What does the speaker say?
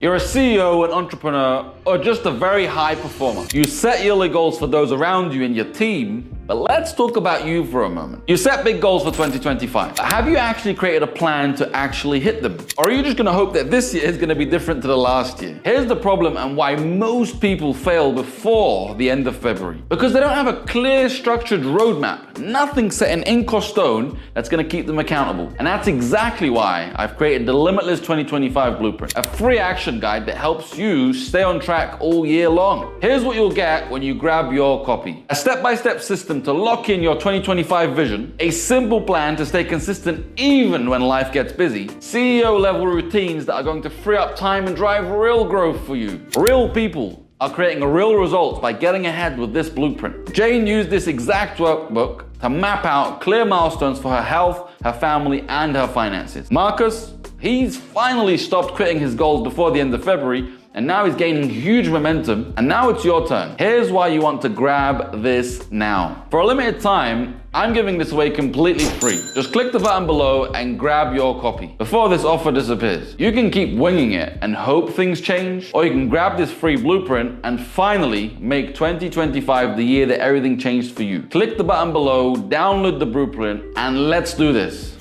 You're a CEO, an entrepreneur, or just a very high performer. You set yearly goals for those around you and your team, but let's talk about you for a moment. You set big goals for 2025. Have you actually created a plan to actually hit them? Or are you just gonna hope that this year is gonna be different to the last year? Here's the problem and why most people fail before the end of February. Because they don't have a clear, structured roadmap. Nothing set in ink or stone that's gonna keep them accountable. And that's exactly why I've created the Limitless 2025 Blueprint, a free action guide that helps you stay on track all year long. Here's what you'll get when you grab your copy. A step-by-step system to lock in your 2025 vision, a simple plan to stay consistent even when life gets busy, CEO-level routines that are going to free up time and drive real growth for you. Real people are creating real results by getting ahead with this blueprint. Jane used this exact workbook to map out clear milestones for her health, her family, and her finances. Marcus, he's finally stopped quitting his goals before the end of February, and now he's gaining huge momentum, and now it's your turn. Here's why you want to grab this now. For a limited time, I'm giving this away completely free. Just click the button below and grab your copy before this offer disappears. You can keep winging it and hope things change, or you can grab this free blueprint and finally make 2025 the year that everything changed for you. Click the button below, download the blueprint, and let's do this.